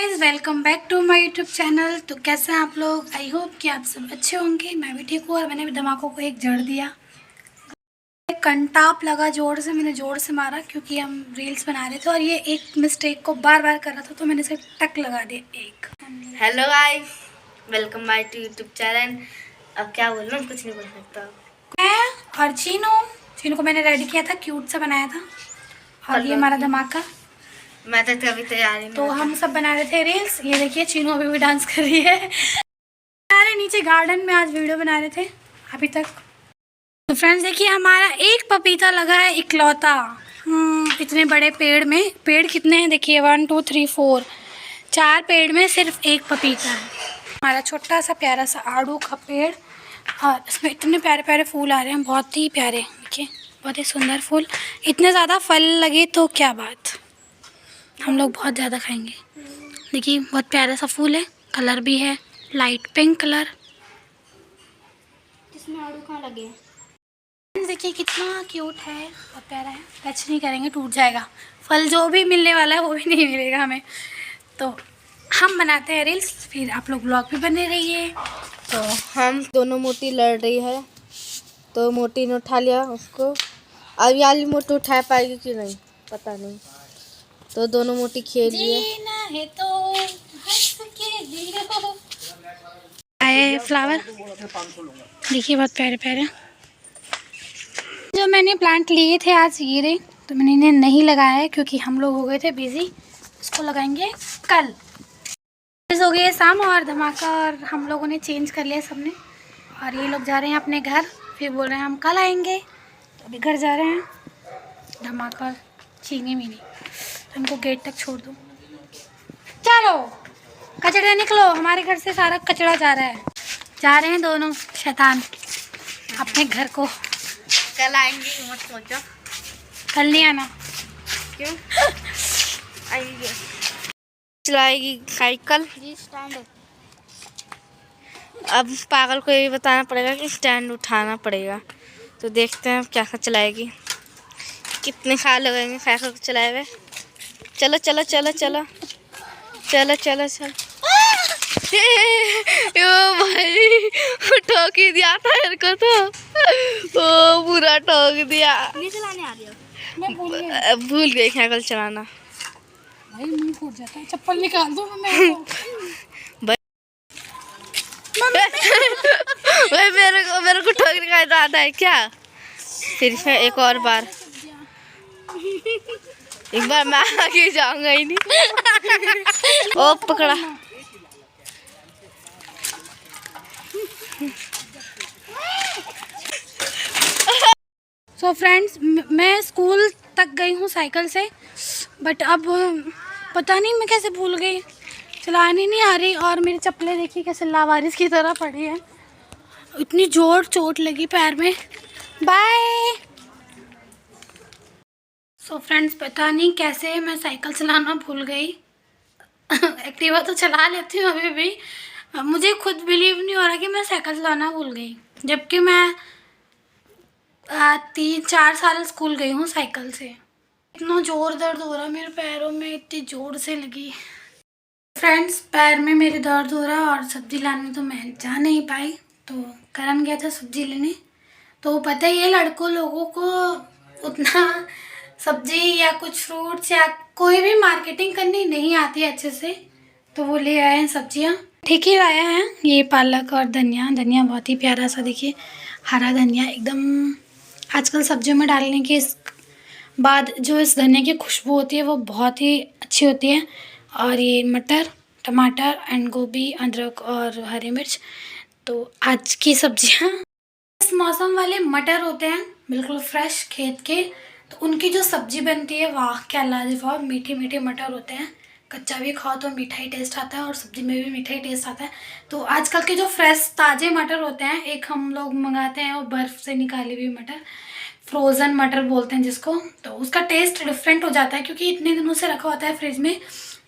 Guys, welcome back to my YouTube channel. तो कैसे हैं आप लोग? आई होप कि आप सब अच्छे होंगे। मैं भी ठीक हूँ और मैंने भी धमाकों को एक जड़ दिया। कंटाप लगा जोर से, मैंने जोर से मारा क्योंकि हम रील्स बना रहे थे और ये एक मिस्टेक को बार बार कर रहा था तो मैंने इसे टक लगा दिया एक। Hello guys, welcome back to YouTube channel. अब क्या बोलूँ, कुछ नहीं बोल सकता। मैं और चीनू को मैंने रेडी किया था, क्यूट सा बनाया था। और ये हमारा धमाका। मैं तो अभी तैयार ही नहीं तो होता। हम सब बना रहे थे रील्स। ये देखिए चीनू अभी भी डांस कर रही है। अरे नीचे गार्डन में आज वीडियो बना रहे थे अभी तक। तो फ्रेंड्स देखिए, हमारा एक पपीता लगा है इकलौता। इतने बड़े पेड़ में, पेड़ कितने हैं देखिए, 1 2 3 4, 4 पेड़ में सिर्फ एक पपीता है। हमारा छोटा सा प्यारा सा आड़ू का पेड़ और इसमें इतने प्यारे प्यारे फूल आ रहे हैं, बहुत ही प्यारे। देखिए बहुत ही सुंदर फूल। इतने ज़्यादा फल लगे तो क्या बात, हम लोग बहुत ज़्यादा खाएंगे। देखिए बहुत प्यारा सा फूल है, कलर भी है लाइट पिंक कलर। इसमें आड़ू कहाँ लगे? देखिए कितना क्यूट है, बहुत प्यारा है। टच नहीं करेंगे टूट जाएगा। फल जो भी मिलने वाला है वो भी नहीं मिलेगा हमें। तो हम बनाते हैं रील्स, फिर आप लोग ब्लॉग भी बने रहिए। तो हम दोनों मोटी लड़ रही है, तो मोटी ने उठा लिया उसको। अब ये वाली मोटी उठा पाएगी कि नहीं पता नहीं। तो दोनों मोटी खेल लिए। जीना है तो हंस के जियो। आए फ्लावर देखिए बहुत प्यारे प्यारे। जो मैंने प्लांट लिए थे आज ये रहे, तो मैंने इन्हें नहीं लगाया है क्योंकि हम लोग हो गए थे बिजी। इसको लगाएंगे कल। हो गई है शाम और धमाका और हम लोगों ने चेंज कर लिया सबने। और ये लोग जा रहे हैं अपने घर, फिर बोल रहे हैं हम कल आएंगे। तो अभी घर जा रहे हैं धमाका और चीनी मीनी। तो इनको गेट तक छोड़ दो। चलो कचड़े निकलो, हमारे घर से सारा कचड़ा जा रहा है। जा रहे हैं दोनों शैतान अपने घर को। कल आएंगे मत सोचो। कल नहीं आना। क्यों? आएंगे। चलाएगी साइकिल। अब पागल को ये भी बताना पड़ेगा कि स्टैंड उठाना पड़ेगा। तो देखते हैं क्या चलाएगी, कितने खाल लगेंगे साइकिल को चलाए हुए। चलो चलो चलो चलो चलो चलो चलो। यो भाई ठोक ही दिया था मेरे को, तो ओ पूरा ठोक दिया। नहीं चलाने आ रही हो? मैं भूल गई साइकिल चलाना। भाई मुंह फूट जाता है, चप्पल निकाल दो मैं। भाई मेरे को ठोकने का इरादा है क्या? फिर से एक और बार, एक बार मैं आगे जाऊंगा ही नहीं। ओ पकड़ा। सो फ्रेंड्स, मैं स्कूल तक गई हूँ साइकिल से, बट अब पता नहीं मैं कैसे भूल गई, चलानी नहीं आ रही। और मेरी चप्पलें देखिए कैसे लावारिस की तरह पड़ी है, इतनी जोर चोट लगी पैर में। बाय। सो फ्रेंड्स, पता नहीं कैसे मैं साइकिल चलाना भूल गई। एक्टिवा तो चला लेती हूँ अभी भी। मुझे खुद बिलीव नहीं हो रहा कि मैं साइकिल चलाना भूल गई, जबकि मैं 3-4 साल स्कूल गई हूँ साइकिल से। इतना जोर दर्द हो रहा मेरे पैरों में, इतनी जोर से लगी। फ्रेंड्स पैर में मेरे दर्द हो रहा और सब्जी लाने तो मैं जा नहीं पाई, तो करण गया था सब्जी लेने। तो पता ही है लड़कों लोगों को उतना सब्जी या कुछ फ्रूट्स या कोई भी मार्केटिंग करनी नहीं आती है अच्छे से। तो वो ले आए हैं सब्जियाँ, ठीक ही लाया है। ये पालक और धनिया, धनिया बहुत ही प्यारा सा देखिए, हरा धनिया एकदम। आजकल सब्जियों में डालने के बाद जो इस धनिया की खुशबू होती है वो बहुत ही अच्छी होती है। और ये मटर, टमाटर एंड गोभी, अदरक और हरी मिर्च। तो आज की सब्जियां, इस मौसम वाले मटर होते हैं बिल्कुल फ्रेश खेत के, तो उनकी जो सब्जी बनती है वाह क्या लाजवाब। मीठे मीठे मटर होते हैं, कच्चा भी खाओ तो मीठा ही टेस्ट आता है और सब्जी में भी मीठा ही टेस्ट आता है। तो आजकल के जो फ्रेश ताज़े मटर होते हैं, एक हम लोग मंगाते हैं वो बर्फ़ से निकाली हुई मटर, फ्रोज़न मटर बोलते हैं जिसको, तो उसका टेस्ट डिफरेंट हो जाता है क्योंकि इतने दिनों से रखा होता है फ्रिज में।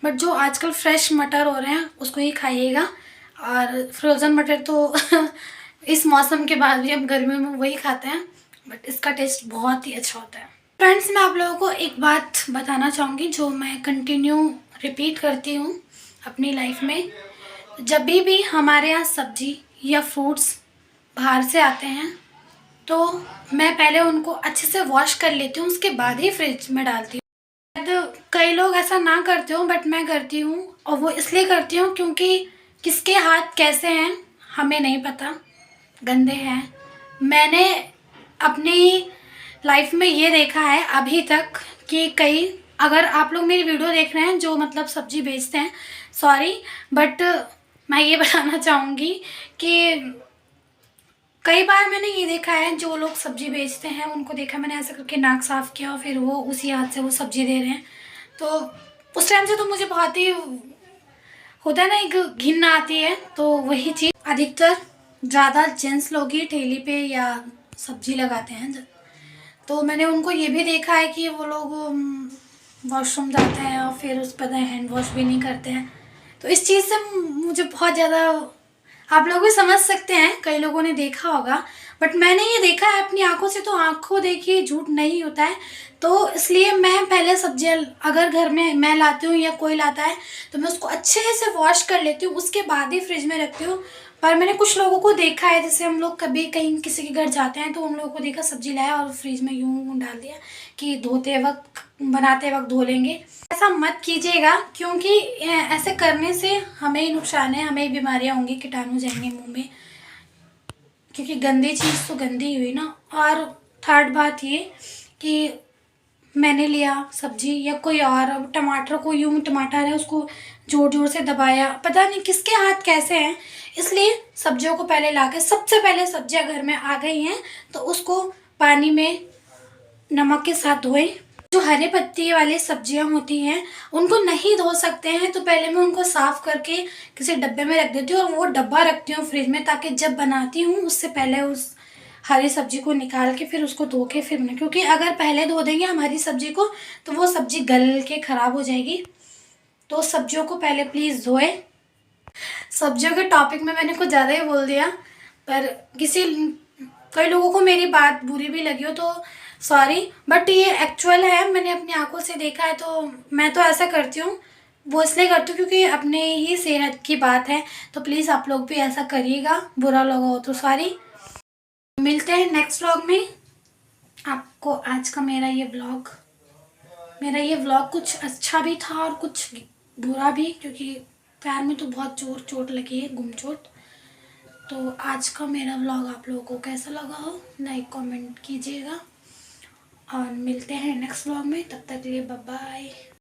बट जो आजकल फ्रेश मटर हो रहे हैं उसको ही खाइएगा। और फ्रोज़न मटर तो इस मौसम के बाद भी हम गर्मियों में वही खाते हैं, बट इसका टेस्ट बहुत ही अच्छा होता है। फ्रेंड्स मैं आप लोगों को एक बात बताना चाहूँगी जो मैं कंटिन्यू रिपीट करती हूँ अपनी लाइफ में। जब भी हमारे यहाँ सब्जी या फ्रूट्स बाहर से आते हैं तो मैं पहले उनको अच्छे से वॉश कर लेती हूँ, उसके बाद ही फ्रिज में डालती हूँ। तो कई लोग ऐसा ना करते हो बट मैं करती हूँ, और वो इसलिए करती हूँ क्योंकि किसके हाथ कैसे हैं हमें नहीं पता, गंदे हैं। मैंने अपनी लाइफ में ये देखा है अभी तक कि कई, अगर आप लोग मेरी वीडियो देख रहे हैं जो मतलब सब्जी बेचते हैं, सॉरी, बट मैं ये बताना चाहूँगी कि कई बार मैंने ये देखा है जो लोग सब्जी बेचते हैं उनको देखा मैंने ऐसा करके नाक साफ़ किया और फिर वो उसी हाथ से वो सब्जी दे रहे हैं। तो उस टाइम से तो मुझे बहुत ही होता है ना, एक घिन आती है। तो वही चीज़ अधिकतर ज़्यादा जेंट्स लोग ही ठेली पे या सब्जी लगाते हैं। तो मैंने उनको ये भी देखा है कि वो लोग वॉशरूम जाते हैं और फिर उस पर हैंड वॉश भी नहीं करते हैं। तो इस चीज़ से मुझे बहुत ज़्यादा, आप लोग भी समझ सकते हैं, कई लोगों ने देखा होगा, बट मैंने ये देखा है अपनी आंखों से। तो आंखों देखिए झूठ नहीं होता है। तो इसलिए मैं पहले सब्जियां अगर घर में मैं लाती हूँ या कोई लाता है तो मैं उसको अच्छे से वॉश कर लेती हूँ, उसके बाद ही फ्रिज में रखती हूँ। पर मैंने कुछ लोगों को देखा है, जैसे हम लोग कभी कहीं किसी के घर जाते हैं तो उन लोगों को देखा सब्जी लाया और फ्रिज में यूं डाल दिया कि धोते वक्त बनाते वक्त धो लेंगे। ऐसा मत कीजिएगा क्योंकि ऐसे करने से हमें ही नुकसान है, हमें ही बीमारियाँ होंगी, कीटाणु जाएंगे मुंह में, क्योंकि गंदी चीज़ तो गंदी हुई ना। और थर्ड बात ये कि मैंने लिया सब्जी या कोई और, अब टमाटर को यूं टमाटर है उसको जोर जोर से दबाया, पता नहीं किसके हाथ कैसे हैं। इसलिए सब्जियों को पहले लाके, सबसे पहले सब्जियां घर में आ गई हैं तो उसको पानी में नमक के साथ धोएं। जो हरे पत्ती वाली सब्जियां होती हैं उनको नहीं धो सकते हैं तो पहले मैं उनको साफ़ करके किसी डब्बे में रख देती हूँ और वो डब्बा रखती हूँ फ्रिज में, ताकि जब बनाती हूँ उससे पहले उस हरी सब्जी को निकाल के फिर उसको धो के फिर बना, क्योंकि अगर पहले धो देंगे हम हरी सब्जी को तो वो सब्जी गल के ख़राब हो जाएगी। तो सब्जियों को पहले प्लीज़ धोएं। सब्जियों के टॉपिक में मैंने कुछ ज़्यादा ही बोल दिया, पर कई लोगों को मेरी बात बुरी भी लगी हो तो सॉरी, बट ये एक्चुअल है, मैंने अपनी आंखों से देखा है। तो मैं तो ऐसा करती हूँ, वो इसलिए करती हूँ क्योंकि अपने ही सेहत की बात है। तो प्लीज़ आप लोग भी ऐसा करिएगा, बुरा लगा हो तो सॉरी। मिलते हैं नेक्स्ट व्लॉग में। आपको आज का मेरा ये व्लॉग कुछ अच्छा भी था और कुछ बुरा भी, क्योंकि पैर में तो बहुत जोर चोट लगी है, गुम चोट। तो आज का मेरा व्लॉग आप लोगों को कैसा लगा हो लाइक कमेंट कीजिएगा, और मिलते हैं नेक्स्ट व्लॉग में। तब तक के लिए बाय बाय।